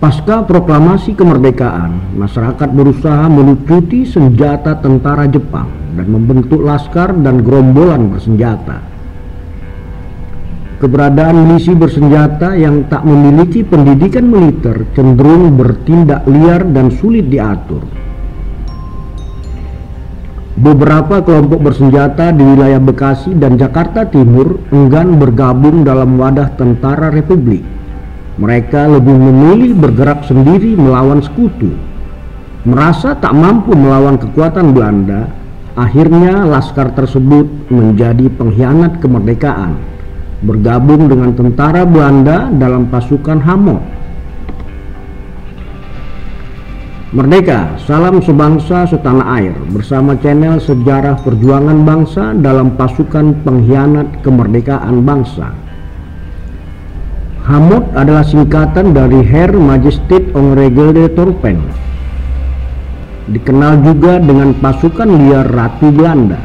Pasca proklamasi kemerdekaan, masyarakat berusaha melucuti senjata tentara Jepang dan membentuk laskar dan gerombolan bersenjata. Keberadaan milisi bersenjata yang tak memiliki pendidikan militer cenderung bertindak liar dan sulit diatur. Beberapa kelompok bersenjata di wilayah Bekasi dan Jakarta Timur enggan bergabung dalam wadah tentara Republik. Mereka lebih memilih bergerak sendiri melawan sekutu. Merasa tak mampu melawan kekuatan Belanda, akhirnya laskar tersebut menjadi pengkhianat kemerdekaan, bergabung dengan tentara Belanda dalam pasukan Hamot. Merdeka, salam sebangsa setanah air, bersama channel Sejarah Perjuangan Bangsa dalam pasukan pengkhianat kemerdekaan bangsa. Hamot adalah singkatan dari Her Majestic Ongeregelde Torpen, dikenal juga dengan pasukan liar Ratu Belanda.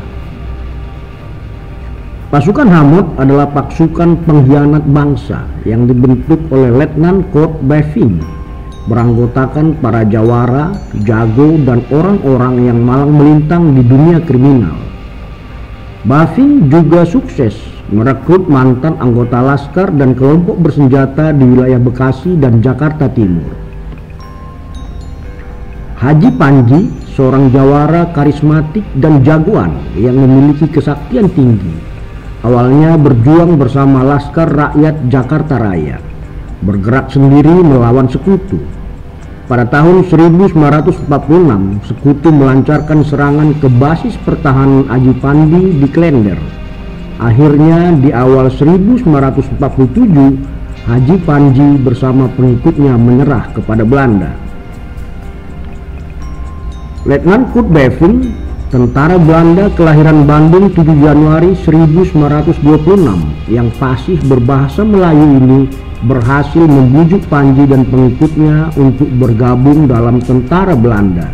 Pasukan Hamot adalah pasukan pengkhianat bangsa yang dibentuk oleh Letnan Kurt Beving, beranggotakan para jawara, jago, dan orang-orang yang malang melintang di dunia kriminal. Beving juga sukses merekrut mantan anggota laskar dan kelompok bersenjata di wilayah Bekasi dan Jakarta Timur. Haji Panji, seorang jawara karismatik dan jagoan yang memiliki kesaktian tinggi, awalnya berjuang bersama Laskar Rakyat Jakarta Raya, bergerak sendiri melawan sekutu. Pada tahun 1946, sekutu melancarkan serangan ke basis pertahanan Haji Panji di Klender. Akhirnya di awal 1947, Haji Panji bersama pengikutnya menyerah kepada Belanda. Letnan Kurt Beving, tentara Belanda kelahiran Bandung 7 Januari 1926 yang fasih berbahasa Melayu ini, berhasil membujuk Panji dan pengikutnya untuk bergabung dalam tentara Belanda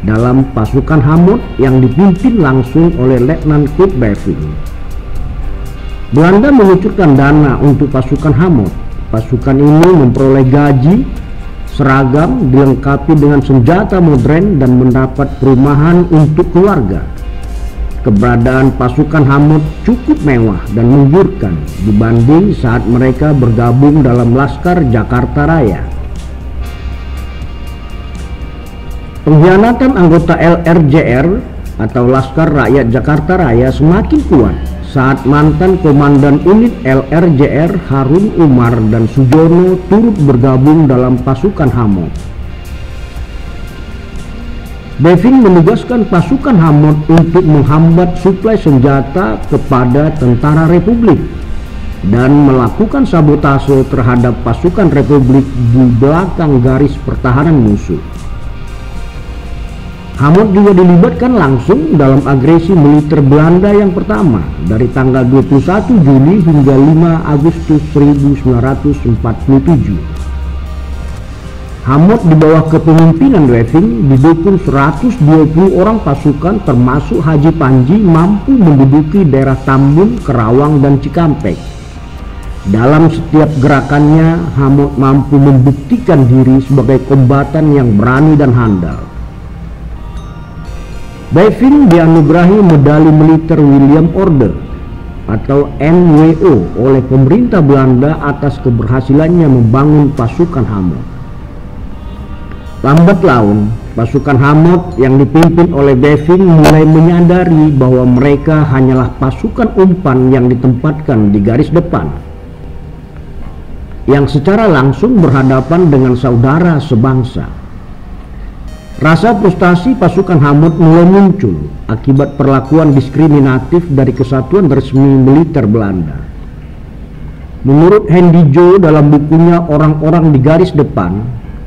dalam pasukan Hamot yang dipimpin langsung oleh Letnan Kurt Beving. Belanda mengucurkan dana untuk pasukan Hamot. Pasukan ini memperoleh gaji, seragam, dilengkapi dengan senjata modern dan mendapat perumahan untuk keluarga. Keberadaan pasukan Hamot cukup mewah dan menggiurkan dibanding saat mereka bergabung dalam Laskar Jakarta Raya. Pengkhianatan anggota LRJR atau Laskar Rakyat Jakarta Raya semakin kuat saat mantan komandan unit LRJR Harun Umar dan Sujono turut bergabung dalam pasukan Hamot. Beving menugaskan pasukan Hamot untuk menghambat suplai senjata kepada tentara Republik dan melakukan sabotase terhadap pasukan Republik di belakang garis pertahanan musuh. Hamot juga dilibatkan langsung dalam agresi militer Belanda yang pertama dari tanggal 21 Juli hingga 5 Agustus 1947. Hamot di bawah kepemimpinan Beving didukung 120 orang pasukan termasuk Haji Panji mampu menduduki daerah Tambun, Kerawang, dan Cikampek. Dalam setiap gerakannya, Hamot mampu membuktikan diri sebagai kombatan yang berani dan handal. Beving dianugerahi medali militer William Order atau MWO oleh pemerintah Belanda atas keberhasilannya membangun pasukan Hamot. Lambat laun, pasukan Hamot yang dipimpin oleh Beving mulai menyadari bahwa mereka hanyalah pasukan umpan yang ditempatkan di garis depan, yang secara langsung berhadapan dengan saudara sebangsa. Rasa frustasi pasukan Hamot mulai muncul akibat perlakuan diskriminatif dari kesatuan resmi militer Belanda. Menurut Hendy Jo dalam bukunya Orang-orang di Garis Depan,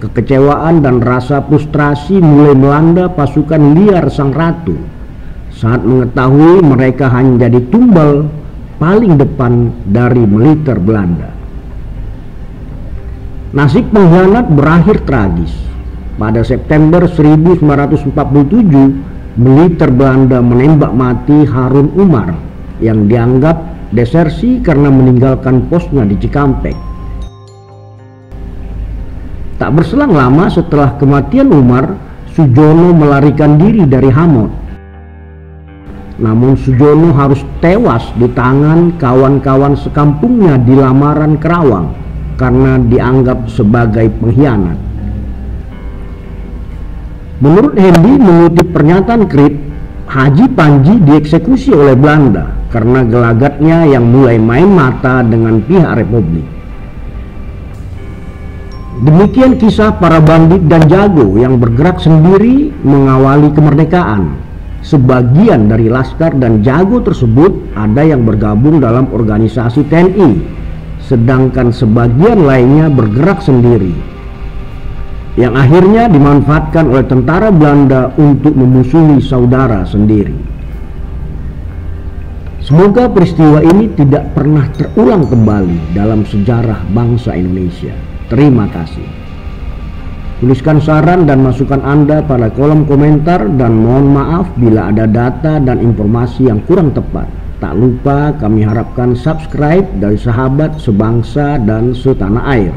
kekecewaan dan rasa frustrasi mulai melanda pasukan liar Sang Ratu saat mengetahui mereka hanya jadi tumbal paling depan dari militer Belanda. Nasib pengkhianat berakhir tragis. Pada September 1947, militer Belanda menembak mati Harun Umar yang dianggap desersi karena meninggalkan posnya di Cikampek. Tak berselang lama setelah kematian Umar, Sujono melarikan diri dari Hamot. Namun Sujono harus tewas di tangan kawan-kawan sekampungnya di Lamaran, Kerawang karena dianggap sebagai pengkhianat. Menurut Hendy mengutip pernyataan Krip, Haji Panji dieksekusi oleh Belanda karena gelagatnya yang mulai main mata dengan pihak Republik. Demikian kisah para bandit dan jago yang bergerak sendiri mengawali kemerdekaan. Sebagian dari laskar dan jago tersebut ada yang bergabung dalam organisasi TNI, sedangkan sebagian lainnya bergerak sendiri, yang akhirnya dimanfaatkan oleh tentara Belanda untuk memusuhi saudara sendiri. Semoga peristiwa ini tidak pernah terulang kembali dalam sejarah bangsa Indonesia. Terima kasih. Tuliskan saran dan masukan Anda pada kolom komentar dan mohon maaf bila ada data dan informasi yang kurang tepat. Tak lupa kami harapkan subscribe dari sahabat sebangsa dan setanah air.